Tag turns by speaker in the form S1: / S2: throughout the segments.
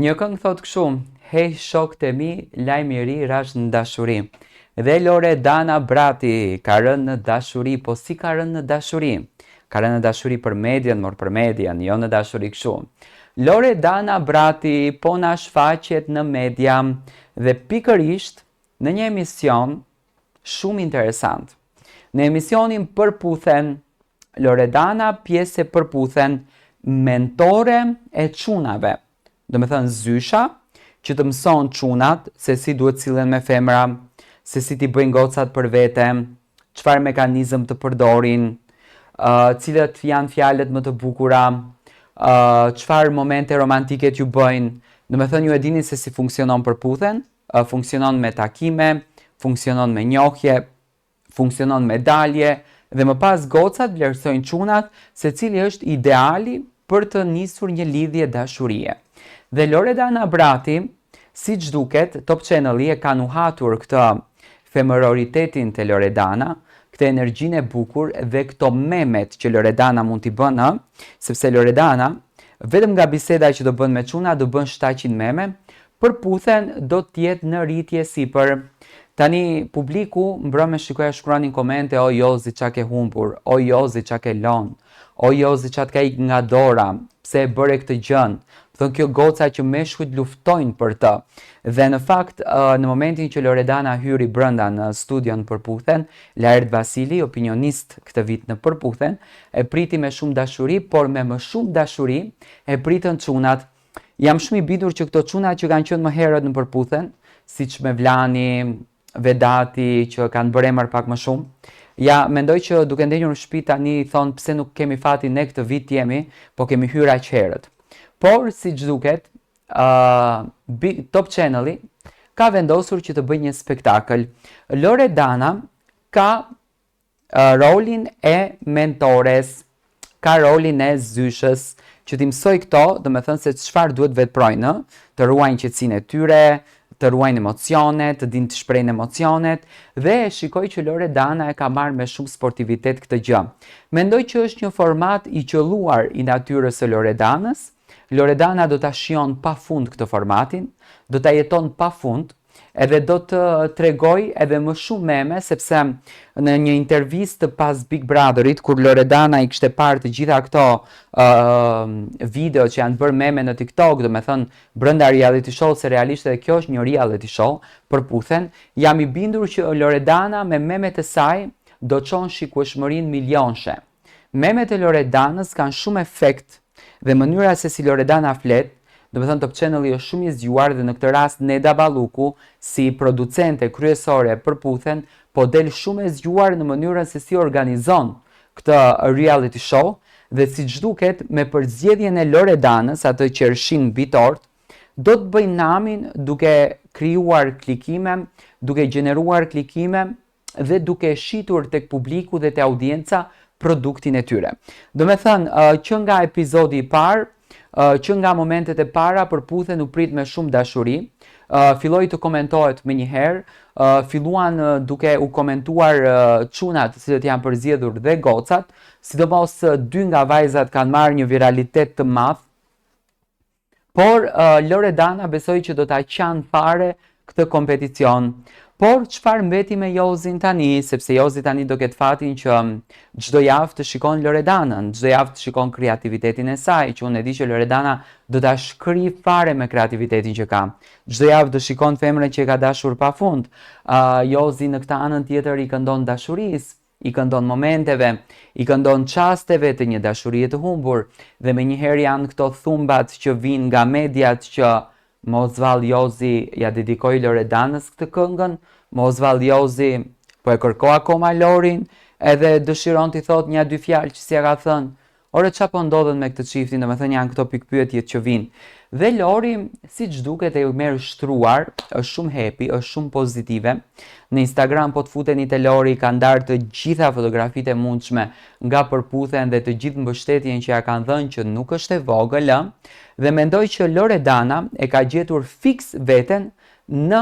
S1: Një këngë thot kështu: "Hej shokët e mi, lajm i ri rash në dashuri." Dhe Loredana Brati ka rënë në dashuri, po si ka rënë në dashuri? Ka rënë në dashuri për median, mor për median, jo në dashuri kështu. Loredana Brati po na shfaqet në media dhe pikërisht në një emision shumë interesant. Në emisionin Përputhen, Loredana pjesë e përputhen mentore e çunave. Do me thënë zysha që të mëson çunat se si duhet sillen me femra, se si t'i bëjnë gocat për vete, çfarë mekanizëm të përdorin, cilat janë fjalët më të bukura, çfarë momente romantike t'ju bëjnë. Do me thënë ju e dini se si funksionon përputhen, funksionon me takime, funksionon me njohje, funksionon me dalje, dhe më pas gocat vlerësojnë çunat se cili është ideali për të nisur një lidhje dashurie. Dhe Loredana Brati, si që duket, Top Channel-i e ka nuhatur këtë femëroritetin të Loredana, këtë energjinë e bukur dhe këto memet që Loredana mund t'i bënë, sepse Loredana, vetëm nga biseda që do bën me çuna, do bën 700 meme, Përputhen do t'jetë në rritje sipër. Tani publiku mbrëmë shikoja shkruanin komente: "O Jozi qa ke humbur, o Jozi qa ke lon, o Jozi qa t'ka ik nga dora, pse e bëre këtë gjën." Thënë kjo goca që meshkujt luftojnë për të. Dhe në fakt, në momentin që Loredana hyri brënda në studion Përputhen, Laert Vasili, opinionist këtë vit në Përputhen, e priti me shumë dashuri, por me më shumë dashuri e pritën çunat. Jam shumë i bindur që këto çuna që kanë qenë më herët në Përputhen, siç me Vlani, Vedati, që kanë bërë emër pak më shumë, ja mendoj që duke ndenjur në shtëpi tani thonë pse nuk kemi fatin ne këtë vit jemi, po kemi hyrë aq herët. Por si që duket, Top Channel-i ka vendosur që të bëjë një spektakël. Loredana ka rolin e mentores, ka rolin e zyshës, që t'i mësoj këto, dhe me thënë se çfarë duhet vetprojnë, të ruajnë qetësinë e tyre, të ruajnë emocionet, të dinë të shprejnë emocionet, dhe e shikoj që Loredana e ka marrë me shumë sportivitet këtë gjë. Mendoj që është një format i qelluar i natyrës së Loredanës. Loredana do ta shijon pafund këtë formatin, do ta jeton pafund, edhe do të tregoj edhe më shumë meme, sepse në një intervistë pas Big Brotherit, kur Loredana i kishte parë të gjitha këto video që janë bërë meme në TikTok, do me thënë brenda reality show, se realisht edhe kjo është një reality show, Përputhen, jam i bindur që Loredana me memet e saj do çon shikueshmërinë milionshe. Memet e Loredanës kanë shumë efekt dhe mënyra se si Loredana flet. Do me thënë Top Channel-i është shumë i zgjuar dhe në këtë rast Neda Balluku, si producente kryesore Përputhen, po del shumë e zgjuar në mënyrën se si organizon këtë reality show, dhe si që duket me përzgjedhjen e Loredanës, atë qershin mbi tort, do të bëjnë namin duke krijuar klikime, duke gjeneruar klikime dhe duke shitur tek publiku dhe te audienca produktin e tyre. Do me thënë që nga epizodi i parë, që nga momentet e para Përputhen u prit me shumë dashuri, filloi të komentohet më njëherë, filluan duke u komentuar çunat që janë përzgjedhur dhe gocat, sidomos 2 nga vajzat kanë marrë një viralitet të madh, por Loredana besoi që do ta qanë fare këtë kompeticion. Por çfarë mbeti me Jozin tani, sepse Jozi tani do ketë fatin që çdo javë të shikon Loredanën, çdo javë të shikon kreativitetin e saj, që unë e di që Loredana do ta shkrijë fare me kreativitetin që ka. Çdo javë do shikon femrën që e ka dashur pafund. Jozi në këtë anën tjetër i këndon dashurisë, i këndon momenteve, i këndon çasteve të një dashurie të humbur, dhe menjëherë janë këto thumbat që vinë nga mediat që Mosval Jozi ja dedikoi Loredanës këtë këngën, Mosval Jozi po e kërko akoma Lorin, edhe dëshiron t'i thot 1-2 fjalë që si ja ka thënë. Ore qa po ndodhen me këtë çiftin, domethënë janë këto pikpyetjet që vinë. Dhe Lori, si që duket e merr shtruar, është shumë happy, është shumë pozitive. Në Instagram po të futeni te Lori, ka ndarë të gjitha fotografitë e mundshme nga Përputhen dhe të gjithë mbështetjen që ja kanë dhënë që nuk është e vogël, dhe mendoj që Loredana e ka gjetur fiks veten në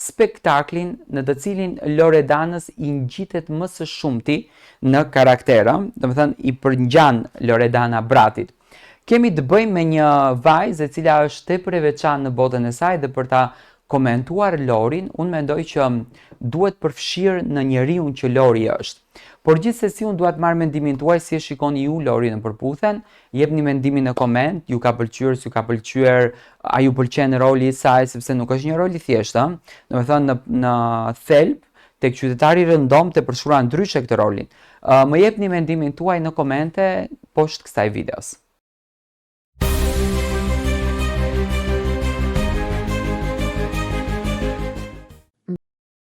S1: spektaklin në të cilin Loredanës i ngjitet më së shumti në karakter, domethënë i përngjan Loredana Bratit. Kemi të bëjmë me një vajzë e cila është tepër e veçantë në botën e saj dhe për ta komentuar Lorin, unë mendoj që duhet përfshirë në njeriu që Lori është. Por gjithsesi unë dua të marr mendimin tuaj si e shikoni ju Lori në përputhen, jepni mendimin në koment, ju ka pëlqyer, s'ju ka pëlqyer, a ju pëlqen roli i saj sepse nuk është një rol i thjeshtë, ëh. Domethënë në thelb tek qytetari rëndom të përshkruan ndryshe këtë rolin. Më jepni mendimin tuaj në komente poshtë kësaj videos.